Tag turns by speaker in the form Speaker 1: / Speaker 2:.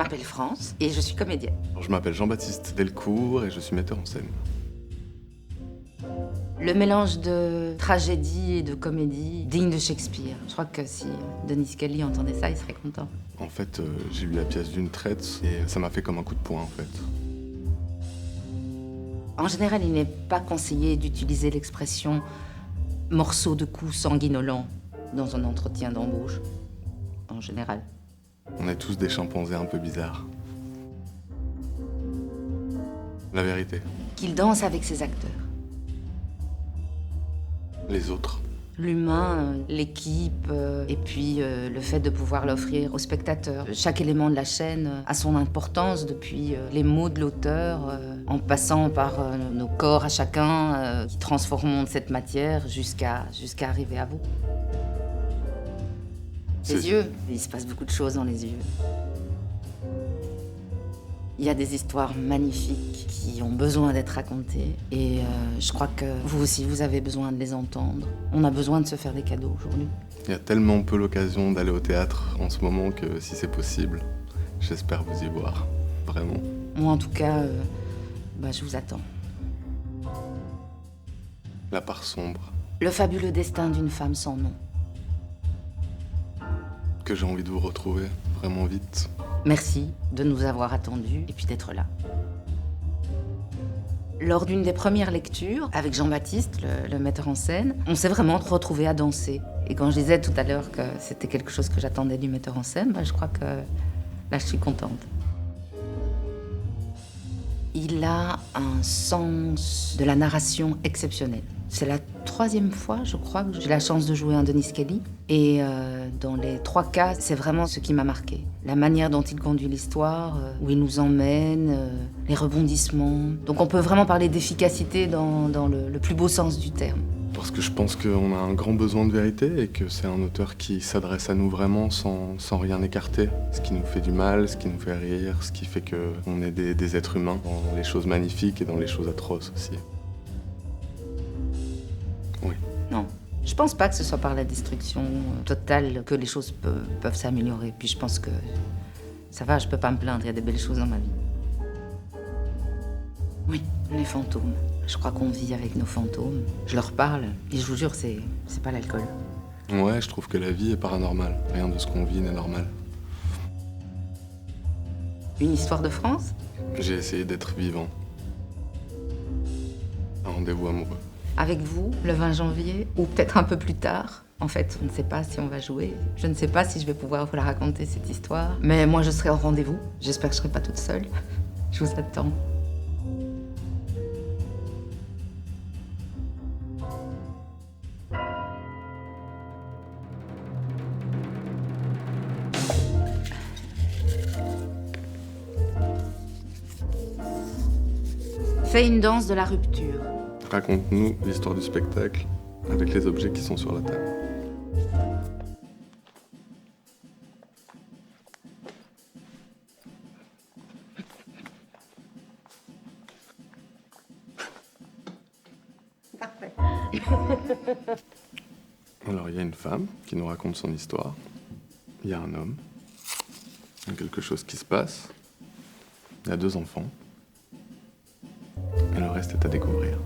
Speaker 1: m'appelle France et je suis comédienne.
Speaker 2: Alors, je m'appelle Jean-Baptiste Delcourt et je suis metteur en scène.
Speaker 1: Le mélange de tragédie et de comédie digne de Shakespeare. Je crois que si Denis Kelly entendait ça, il serait content.
Speaker 2: En fait, j'ai lu la pièce d'une traite et ça m'a fait comme un coup de poing, en fait.
Speaker 1: En général, il n'est pas conseillé d'utiliser l'expression « morceau de cou sanguinolent » dans un entretien d'embauche. En général.
Speaker 2: On est tous des chimpanzés un peu bizarres. La vérité.
Speaker 1: Qu'il danse avec ses acteurs.
Speaker 2: Les autres.
Speaker 1: L'humain, l'équipe, et puis le fait de pouvoir l'offrir aux spectateurs. Chaque élément de la chaîne a son importance, depuis les mots de l'auteur, en passant par nos corps à chacun, qui transformons cette matière jusqu'à arriver à vous. Les yeux, il se passe beaucoup de choses dans les yeux. Il y a des histoires magnifiques qui ont besoin d'être racontées. Et je crois que vous aussi, vous avez besoin de les entendre. On a besoin de se faire des cadeaux aujourd'hui.
Speaker 2: Il y a tellement peu l'occasion d'aller au théâtre en ce moment que si c'est possible, j'espère vous y voir. Vraiment.
Speaker 1: Moi, en tout cas, je vous attends.
Speaker 2: La part sombre.
Speaker 1: Le fabuleux destin d'une femme sans nom.
Speaker 2: Que j'ai envie de vous retrouver vraiment vite.
Speaker 1: Merci de nous avoir attendus et puis d'être là. Lors d'une des premières lectures, avec Jean-Baptiste, le metteur en scène, on s'est vraiment retrouvés à danser. Et quand je disais tout à l'heure que c'était quelque chose que j'attendais du metteur en scène, je crois que là, je suis contente. Il a un sens de la narration exceptionnel. C'est la 3e fois, je crois, que j'ai la chance de jouer un Denis Kelly. Et dans les 3 cas, c'est vraiment ce qui m'a marqué. La manière dont il conduit l'histoire, où il nous emmène, les rebondissements. Donc on peut vraiment parler d'efficacité dans le plus beau sens du terme.
Speaker 2: Parce que je pense qu'on a un grand besoin de vérité et que c'est un auteur qui s'adresse à nous vraiment sans rien écarter. Ce qui nous fait du mal, ce qui nous fait rire, ce qui fait qu'on est des êtres humains dans les choses magnifiques et dans les choses atroces aussi. Oui.
Speaker 1: Non. Je pense pas que ce soit par la destruction totale que les choses peuvent s'améliorer. Puis je pense que ça va, je peux pas me plaindre, il y a des belles choses dans ma vie. Oui, les fantômes. Je crois qu'on vit avec nos fantômes. Je leur parle et je vous jure, c'est pas l'alcool.
Speaker 2: Ouais, je trouve que la vie est paranormale. Rien de ce qu'on vit n'est normal.
Speaker 1: Une histoire de France?
Speaker 2: J'ai essayé d'être vivant. Un rendez-vous amoureux.
Speaker 1: Avec vous, le 20 janvier, ou peut-être un peu plus tard. En fait, on ne sait pas si on va jouer. Je ne sais pas si je vais pouvoir vous la raconter, cette histoire. Mais moi, je serai au rendez-vous. J'espère que je serai pas toute seule. Je vous attends. Fais une danse de la rupture.
Speaker 2: Raconte-nous l'histoire du spectacle avec les objets qui sont sur la table.
Speaker 1: Parfait.
Speaker 2: Alors, il y a une femme qui nous raconte son histoire. Il y a un homme. Il y a quelque chose qui se passe. Il y a 2 enfants. Et le reste est à découvrir.